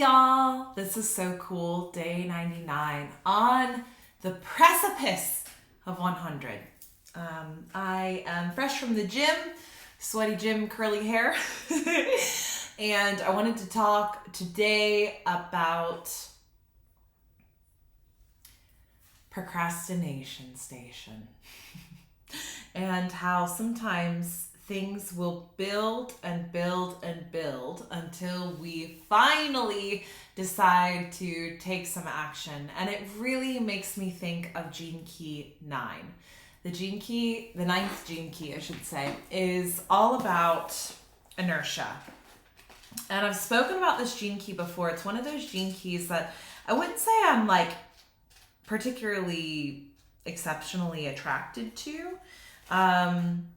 y'all? This is so cool. Day 99 on the precipice of 100. I am fresh from the gym, sweaty gym, curly hair. And I wanted to talk today about procrastination station and how sometimes things will build and build and build until we finally decide to take some action. And it really makes me think of Gene Key 9. The ninth Gene Key, I should say, is all about inertia. And I've spoken about this Gene Key before. It's one of those Gene Keys that I wouldn't say I'm particularly exceptionally attracted to. I'm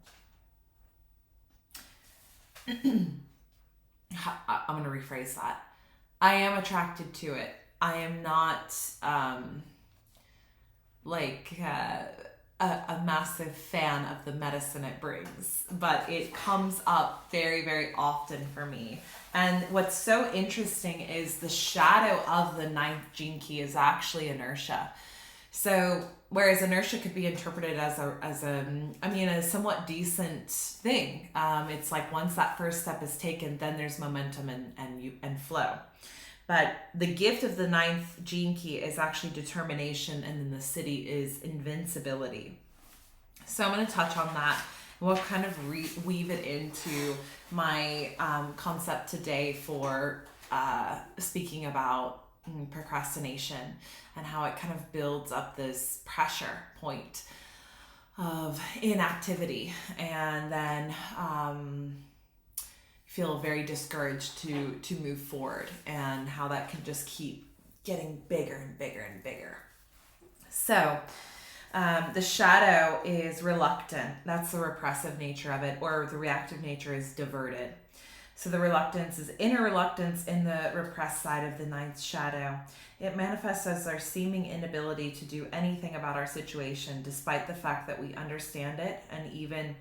going to rephrase that. I am attracted to it. I am not a massive fan of the medicine it brings, but it comes up very, very often for me. And what's so interesting is the shadow of the ninth Gene Key is actually inertia. So whereas inertia could be interpreted as a somewhat decent thing. It's like once that first step is taken, then there's momentum and flow. But the gift of the ninth Gene Key is actually determination, and then the city is invincibility. So I'm going to touch on that. We'll kind of weave it into my concept today for speaking about procrastination and how it kind of builds up this pressure point of inactivity, and then feel very discouraged to move forward, and how that can just keep getting bigger and bigger and bigger. So the shadow is reluctant. That's the repressive nature of it, or the reactive nature is diverted. So the reluctance is inner reluctance in the repressed side of the ninth shadow. It manifests as our seeming inability to do anything about our situation, despite the fact that we understand it and even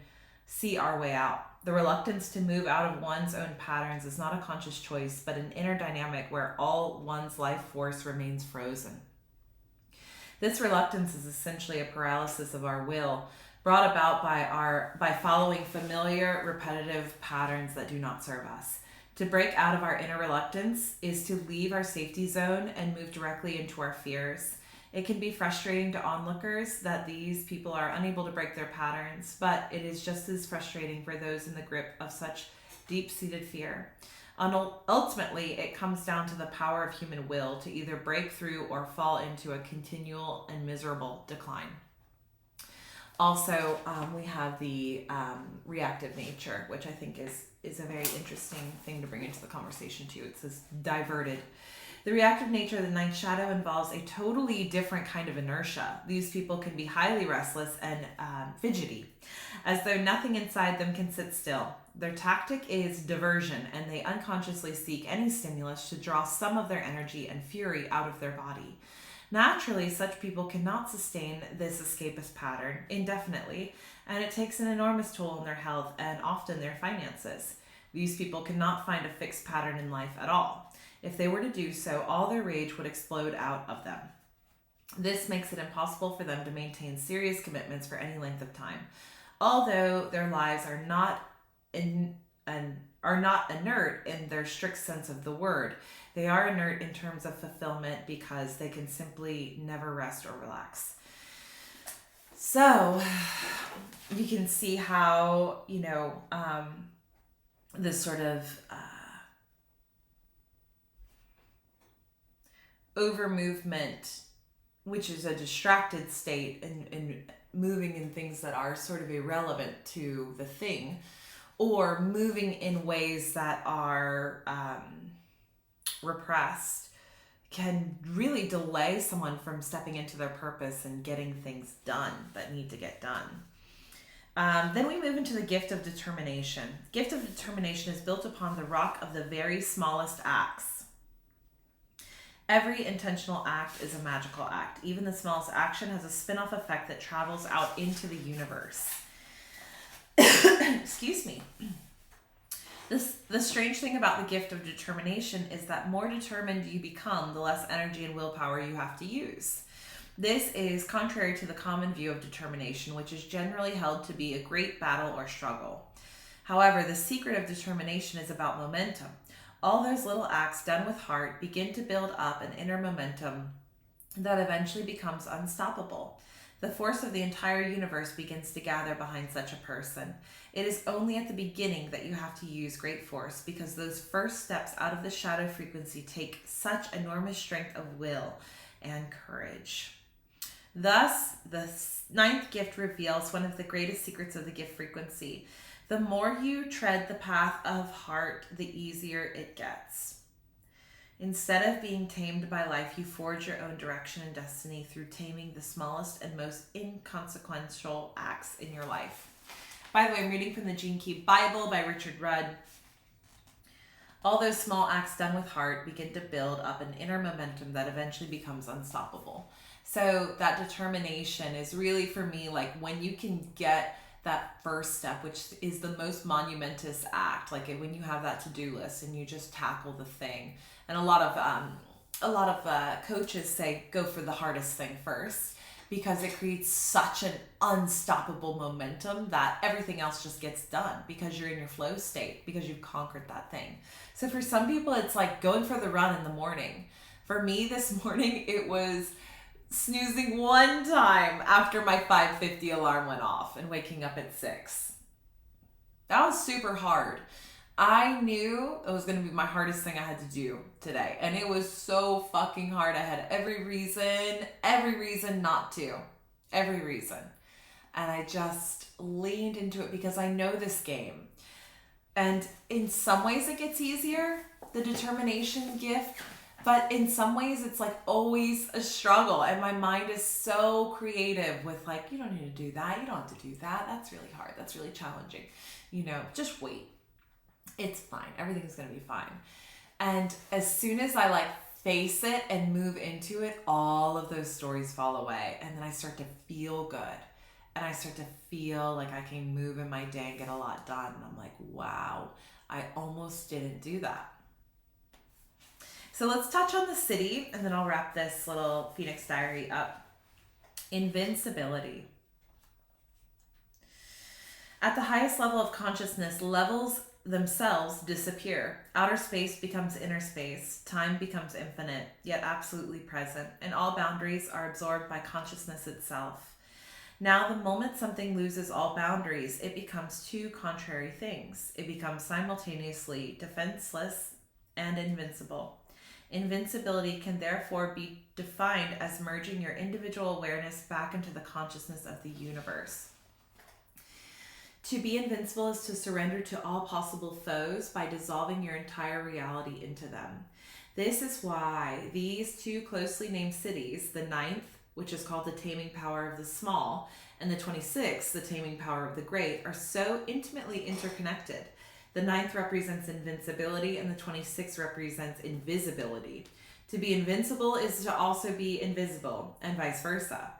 see our way out. The reluctance to move out of one's own patterns is not a conscious choice, but an inner dynamic where all one's life force remains frozen. This reluctance is essentially a paralysis of our will, brought about by following familiar, repetitive patterns that do not serve us. To break out of our inner reluctance is to leave our safety zone and move directly into our fears. It can be frustrating to onlookers that these people are unable to break their patterns, but it is just as frustrating for those in the grip of such deep-seated fear. Ultimately, it comes down to the power of human will to either break through or fall into a continual and miserable decline. Also, we have the reactive nature, which I think is a very interesting thing to bring into the conversation too. It says diverted. The reactive nature of the ninth shadow involves a totally different kind of inertia. These people can be highly restless and fidgety, as though nothing inside them can sit still. Their tactic is diversion, and they unconsciously seek any stimulus to draw some of their energy and fury out of their body. Naturally, such people cannot sustain this escapist pattern indefinitely, and it takes an enormous toll on their health and often their finances. These people cannot find a fixed pattern in life at all. If they were to do so, all their rage would explode out of them. This makes it impossible for them to maintain serious commitments for any length of time. Although their lives are not inert in their strict sense of the word, they are inert in terms of fulfillment because they can simply never rest or relax. So you can see how, this sort of over movement, which is a distracted state and moving in things that are sort of irrelevant to the thing, or moving in ways that are repressed, can really delay someone from stepping into their purpose and getting things done that need to get done. Then we move into the gift of determination. Gift of determination is built upon the rock of the very smallest acts. Every intentional act is a magical act. Even the smallest action has a spin-off effect that travels out into the universe. Excuse me. The strange thing about the gift of determination is that more determined you become, the less energy and willpower you have to use. This is contrary to the common view of determination, which is generally held to be a great battle or struggle. However, the secret of determination is about momentum. All those little acts done with heart begin to build up an inner momentum that eventually becomes unstoppable. The force of the entire universe begins to gather behind such a person. It is only at the beginning that you have to use great force, because those first steps out of the shadow frequency take such enormous strength of will and courage. Thus, the ninth gift reveals one of the greatest secrets of the gift frequency. The more you tread the path of heart, the easier it gets. Instead of being tamed by life, you forge your own direction and destiny through taming the smallest and most inconsequential acts in your life. By the way, I'm reading from the Gene Key Bible by Richard Rudd. All those small acts done with heart begin to build up an inner momentum that eventually becomes unstoppable. So that determination is really, for me, like when you can get that first step, which is the most monumentous act, like when you have that to-do list and you just tackle the thing. And a lot of coaches say go for the hardest thing first, because it creates such an unstoppable momentum that everything else just gets done because you're in your flow state, because you've conquered that thing. So for some people, it's like going for the run in the morning. For me this morning, it was snoozing one time after my 5:50 alarm went off and waking up at 6. That was super hard. I knew it was going to be my hardest thing I had to do today. And it was so fucking hard. I had every reason not to. Every reason. And I just leaned into it because I know this game. And in some ways it gets easier, the determination gift. But in some ways it's like always a struggle. And my mind is so creative with like, you don't need to do that. You don't have to do that. That's really hard. That's really challenging. Just wait. It's fine. Everything's going to be fine. And as soon as I face it and move into it, all of those stories fall away. And then I start to feel good. And I start to feel like I can move in my day and get a lot done. And I'm like, wow, I almost didn't do that. So let's touch on the city, and then I'll wrap this little Phoenix Diary up. Invincibility. At the highest level of consciousness, levels themselves disappear. Outer space becomes inner space. Time becomes infinite, yet absolutely present, and all boundaries are absorbed by consciousness itself. Now, the moment something loses all boundaries, it becomes two contrary things. It becomes simultaneously defenseless and invincible. Invincibility can therefore be defined as merging your individual awareness back into the consciousness of the universe. To be invincible is to surrender to all possible foes by dissolving your entire reality into them. This is why these two closely named cities, the 9th, which is called the taming power of the small, and the 26th, the taming power of the great, are so intimately interconnected. The 9th represents invincibility, and the 26th represents invisibility. To be invincible is to also be invisible, and vice versa.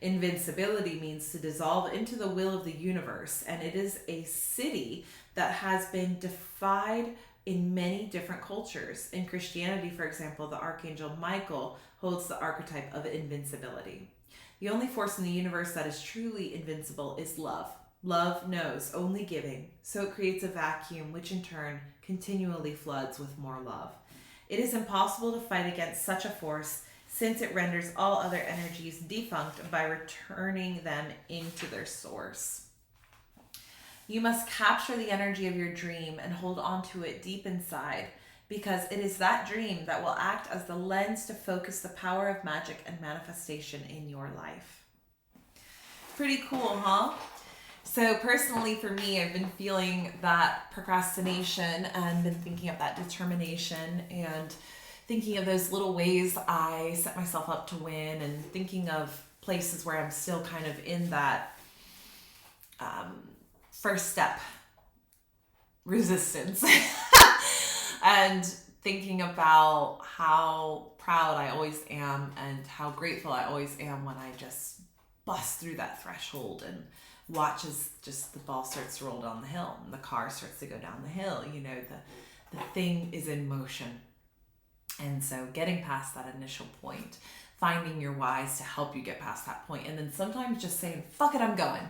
Invincibility means to dissolve into the will of the universe, and it is a city that has been defied in many different cultures. In Christianity, for example, the Archangel Michael holds the archetype of invincibility. The only force in the universe that is truly invincible is love. Love knows only giving, so it creates a vacuum which in turn continually floods with more love. It is impossible to fight against such a force, since it renders all other energies defunct by returning them into their source. You must capture the energy of your dream and hold on to it deep inside, because it is that dream that will act as the lens to focus the power of magic and manifestation in your life. Pretty cool, huh? So personally for me, I've been feeling that procrastination and been thinking of that determination and thinking of those little ways I set myself up to win, and thinking of places where I'm still kind of in that first step resistance and thinking about how proud I always am and how grateful I always am when I just bust through that threshold and watch as just the ball starts to roll down the hill and the car starts to go down the hill. You know, the thing is in motion. And so getting past that initial point, finding your whys to help you get past that point, and then sometimes just saying, fuck it, I'm going.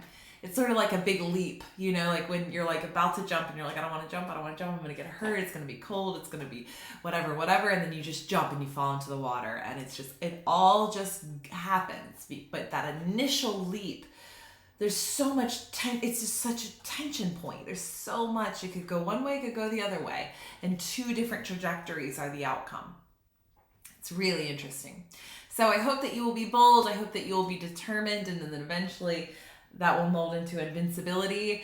It's sort of like a big leap, you know, like when you're like about to jump and you're like, I don't want to jump, I'm going to get hurt, it's going to be cold, it's going to be whatever, and then you just jump and you fall into the water, and it all just happens. But that initial leap, there's so much, it's just such a tension point. There's so much, it could go one way, it could go the other way, and two different trajectories are the outcome. It's really interesting. So I hope that you will be bold, I hope that you will be determined, and then eventually that will mold into invincibility,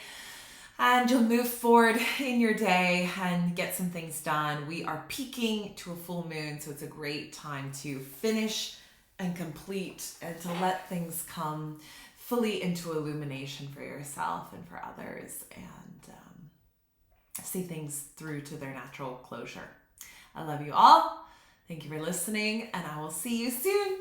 and you'll move forward in your day and get some things done. We are peaking to a full moon, so it's a great time to finish and complete and to let things come fully into illumination for yourself and for others, and see things through to their natural closure. I love you all. Thank you for listening, and I will see you soon.